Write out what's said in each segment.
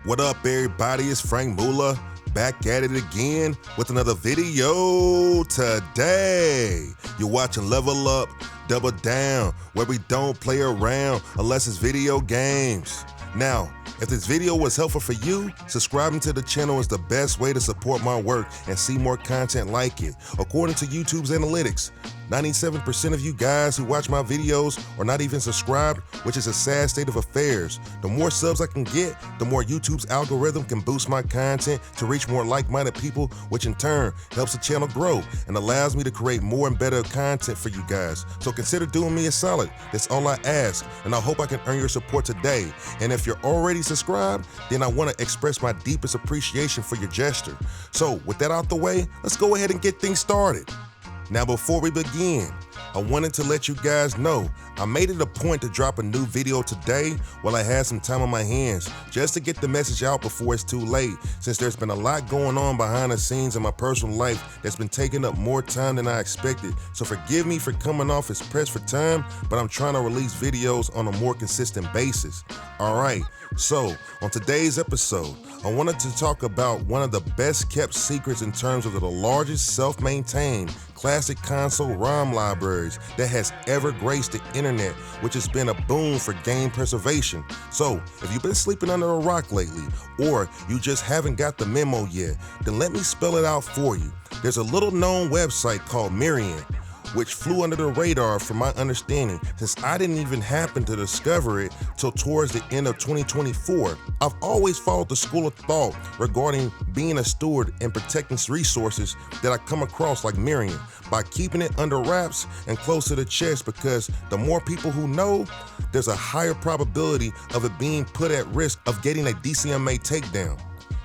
What up, everybody? It's Frank Mula, back at it again with another video today. You're watching Level Up, Double Down, where we don't play around unless it's video games. Now, if this video was helpful for you, subscribing to the channel is the best way to support my work and see more content like it. According to YouTube's analytics, 97% of you guys who watch my videos are not even subscribed, which is a sad state of affairs. The more subs I can get, the more YouTube's algorithm can boost my content to reach more like-minded people, which in turn helps the channel grow and allows me to create more and better content for you guys. So consider doing me a solid. That's all I ask, and I hope I can earn your support today. And if you're already subscribed, then I want to express my deepest appreciation for your gesture. So with that out the way, let's go ahead and get things started. Now, before we begin, I wanted to let you guys know I made it a point to drop a new video today while I had some time on my hands, just to get the message out before it's too late, since there's been a lot going on behind the scenes in my personal life that's been taking up more time than I expected. So forgive me for coming off as pressed for time, but I'm trying to release videos on a more consistent basis. Alright, so on today's episode, I wanted to talk about one of the best kept secrets in terms of the largest self-maintained classic console ROM libraries that has ever graced the internet, which has been a boon for game preservation. So if you've been sleeping under a rock lately, or you just haven't got the memo yet, then let me spell it out for you. There's a little known website called Myrient, which flew under the radar from my understanding, since I didn't even happen to discover it till towards the end of 2024. I've always followed the school of thought regarding being a steward and protecting resources that I come across like Myrient by keeping it under wraps and close to the chest, because the more people who know, there's a higher probability of it being put at risk of getting a DCMA takedown.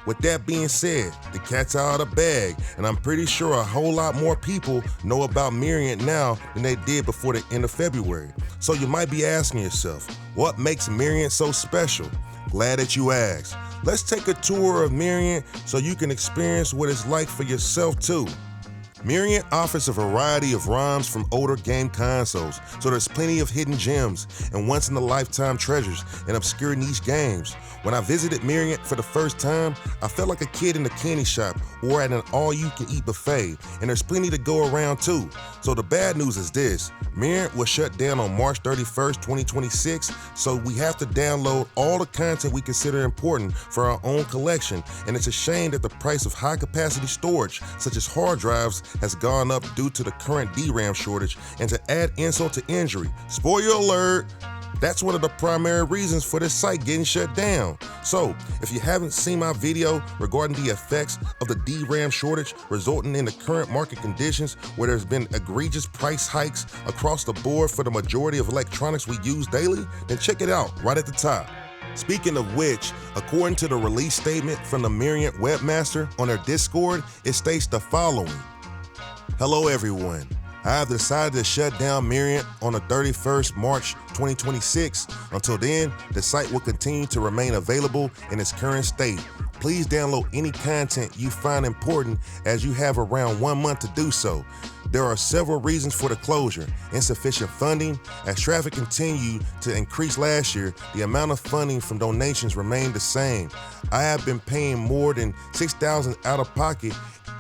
With that being said, the cat's out of the bag, and I'm pretty sure a whole lot more people know about Myrient now than they did before the end of February. So you might be asking yourself, what makes Myrient so special? Glad that you asked. Let's take a tour of Myrient so you can experience what it's like for yourself too. Myrient offers a variety of ROMs from older game consoles, so there's plenty of hidden gems and once-in-a-lifetime treasures and obscure niche games. When I visited Myrient for the first time, I felt like a kid in a candy shop or at an all-you-can-eat buffet, and there's plenty to go around too. So the bad news is this: Myrient was shut down on March 31st, 2026, so we have to download all the content we consider important for our own collection, and it's a shame that the price of high-capacity storage, such as hard drives, has gone up due to the current DRAM shortage. And to add insult to injury, spoiler alert, that's one of the primary reasons for this site getting shut down. So if you haven't seen my video regarding the effects of the DRAM shortage resulting in the current market conditions, where there's been egregious price hikes across the board for the majority of electronics we use daily, then check it out right at the top. Speaking of which, according to the release statement from the Myrient webmaster on their Discord, it states the following: "Hello everyone. I have decided to shut down Myrient on the 31st March 2026. Until then, the site will continue to remain available in its current state. Please download any content you find important, as you have around 1 month to do so. There are several reasons for the closure: insufficient funding. As traffic continued to increase last year, the amount of funding from donations remained the same. I have been paying more than $6,000 out of pocket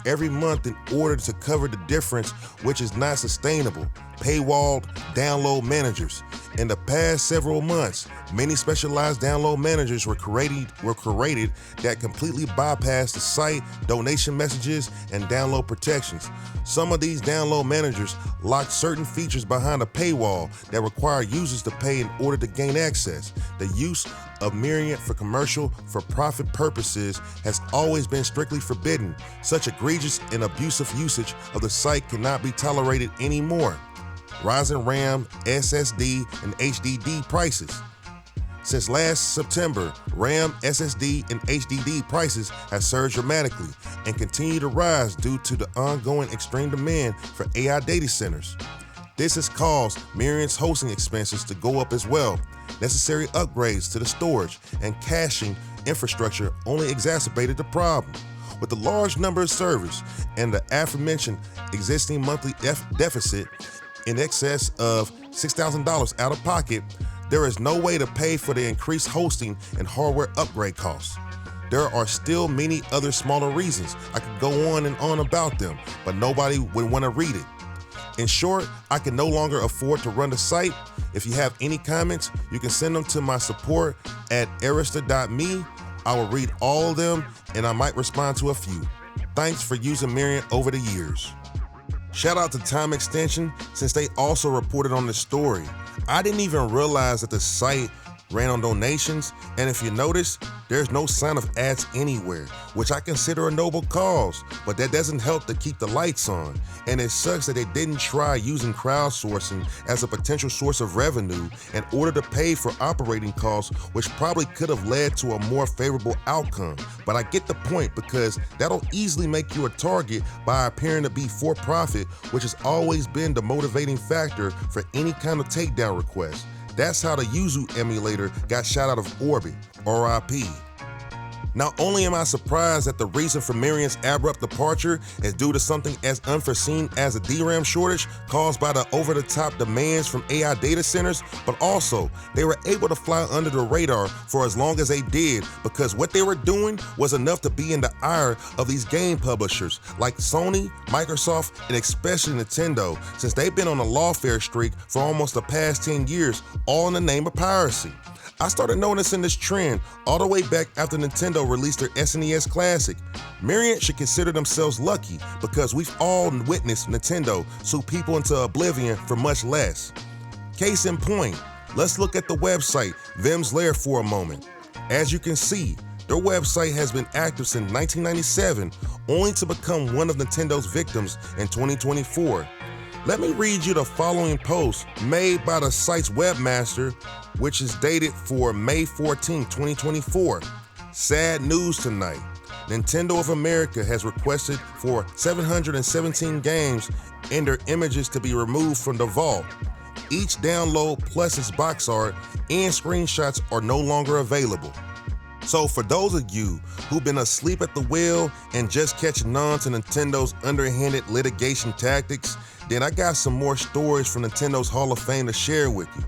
every month in order to cover the difference, which is not sustainable. Paywalled download managers. In the past several months, many specialized download managers were created that completely bypass the site, donation messages, and download protections. Some of these download managers lock certain features behind a paywall that require users to pay in order to gain access. The use of Myrient for commercial, for-profit purposes has always been strictly forbidden. Such egregious and abusive usage of the site cannot be tolerated anymore." Rising RAM, SSD, and HDD prices. Since last September, RAM, SSD, and HDD prices have surged dramatically and continue to rise due to the ongoing extreme demand for AI data centers. This has caused Myrient's hosting expenses to go up as well. Necessary upgrades to the storage and caching infrastructure only exacerbated the problem. With the large number of servers and the aforementioned existing monthly deficit in excess of $6,000 out of pocket, there is no way to pay for the increased hosting and hardware upgrade costs. there are still many other smaller reasons. I could go on and on about them, but nobody would want to read it. In short, I can no longer afford to run the site. If you have any comments, you can send them to my support at arista.me. I will read all of them and I might respond to a few. Thanks for using Myrient over the years. Shout out to Time Extension since they also reported on the story. I didn't even realize that the site ran on donations, and if you notice, there's no sign of ads anywhere, which I consider a noble cause, but that doesn't help to keep the lights on. And it sucks that they didn't try using crowdsourcing as a potential source of revenue in order to pay for operating costs, which probably could have led to a more favorable outcome. But I get the point because that'll easily make you a target by appearing to be for profit, which has always been the motivating factor for any kind of takedown request. That's how the Yuzu emulator got shot out of orbit, RIP. Not only am I surprised that the reason for Myrient's abrupt departure is due to something as unforeseen as a DRAM shortage caused by the over-the-top demands from AI data centers, but also they were able to fly under the radar for as long as they did because what they were doing was enough to be in the ire of these game publishers like Sony, Microsoft, and especially Nintendo, since they've been on a lawfare streak for almost the past 10 years, all in the name of piracy. I started noticing this trend all the way back after Nintendo released their SNES Classic. Myrient should consider themselves lucky because we've all witnessed Nintendo sue people into oblivion for much less. Case in point, let's look at the website Vim's Lair for a moment. As you can see, their website has been active since 1997, only to become one of Nintendo's victims in 2024. Let me read you the following post made by the site's webmaster, which is dated for May 14, 2024. Sad news tonight. Nintendo of America has requested for 717 games and their images to be removed from the vault. Each download plus its box art and screenshots are no longer available. So for those of you who've been asleep at the wheel and just catching on to Nintendo's underhanded litigation tactics, then I got some more stories from Nintendo's Hall of Fame to share with you.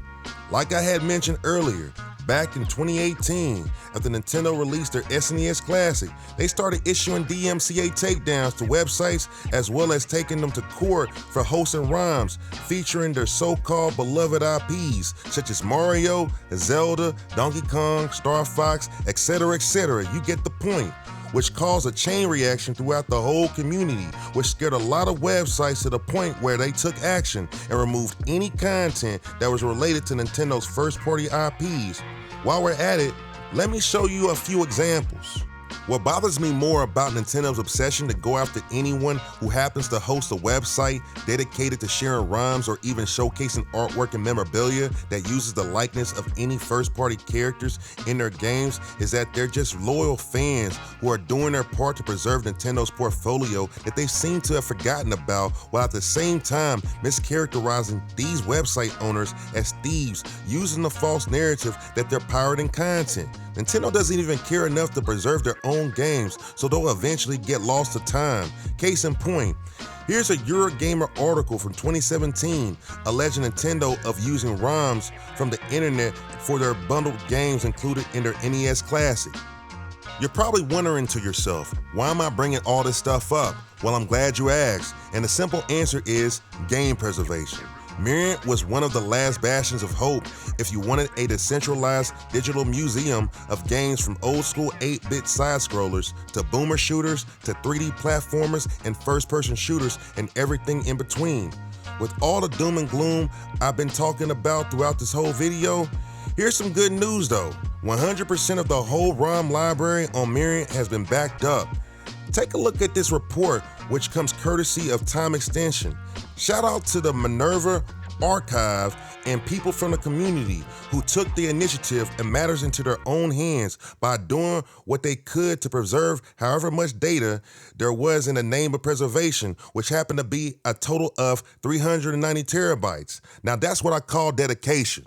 Like I had mentioned earlier, back in 2018, after Nintendo released their SNES Classic, they started issuing DMCA takedowns to websites as well as taking them to court for hosting ROMs featuring their so-called beloved IPs such as Mario, Zelda, Donkey Kong, Star Fox, etc., etc. You get the point. Which caused a chain reaction throughout the whole community, which scared a lot of websites to the point where they took action and removed any content that was related to Nintendo's first-party IPs. While we're at it, let me show you a few examples. What bothers me more about Nintendo's obsession to go after anyone who happens to host a website dedicated to sharing ROMs or even showcasing artwork and memorabilia that uses the likeness of any first-party characters in their games is that they're just loyal fans who are doing their part to preserve Nintendo's portfolio that they seem to have forgotten about, while at the same time mischaracterizing these website owners as thieves using the false narrative that they're pirating content. Nintendo doesn't even care enough to preserve their own games, so they'll eventually get lost to time. Case in point, here's a Eurogamer article from 2017 alleging Nintendo of using ROMs from the internet for their bundled games included in their NES Classic. You're probably wondering to yourself, why am I bringing all this stuff up? Well, I'm glad you asked, and the simple answer is game preservation. Myrient was one of the last bastions of hope if you wanted a decentralized digital museum of games from old school 8-bit side-scrollers to boomer shooters to 3D platformers and first-person shooters and everything in between. With all the doom and gloom I've been talking about throughout this whole video, here's some good news though. 100% of the whole ROM library on Myrient has been backed up. Take a look at this report, which comes courtesy of Time Extension. Shout out to the Minerva Archive and people from the community who took the initiative and matters into their own hands by doing what they could to preserve however much data there was in the name of preservation, which happened to be a total of 390 terabytes. Now that's what I call dedication.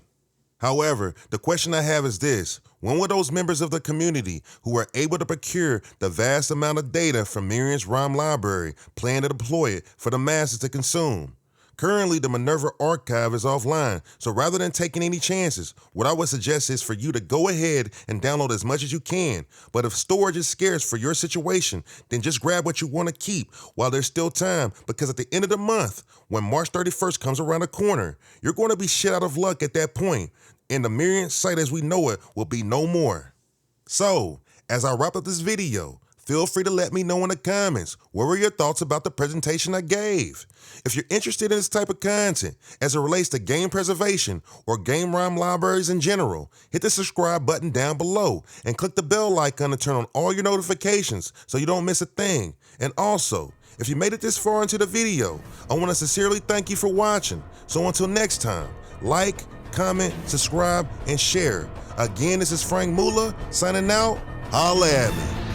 However, the question I have is this: when will those members of the community who were able to procure the vast amount of data from Myrient's ROM library plan to deploy it for the masses to consume? Currently, the Minerva archive is offline, so rather than taking any chances, what I would suggest is for you to go ahead and download as much as you can. But if storage is scarce for your situation, then just grab what you want to keep while there's still time, because at the end of the month, when March 31st comes around the corner, you're going to be shit out of luck at that point, and the Myrient site as we know it will be no more. So, as I wrap up this video, feel free to let me know in the comments, what were your thoughts about the presentation I gave? If you're interested in this type of content as it relates to game preservation or game ROM libraries in general, hit the subscribe button down below and click the bell icon to turn on all your notifications so you don't miss a thing. And also, if you made it this far into the video, I want to sincerely thank you for watching. So until next time, like, comment, subscribe, and share. Again, this is Frank Mula signing out. Holla at me.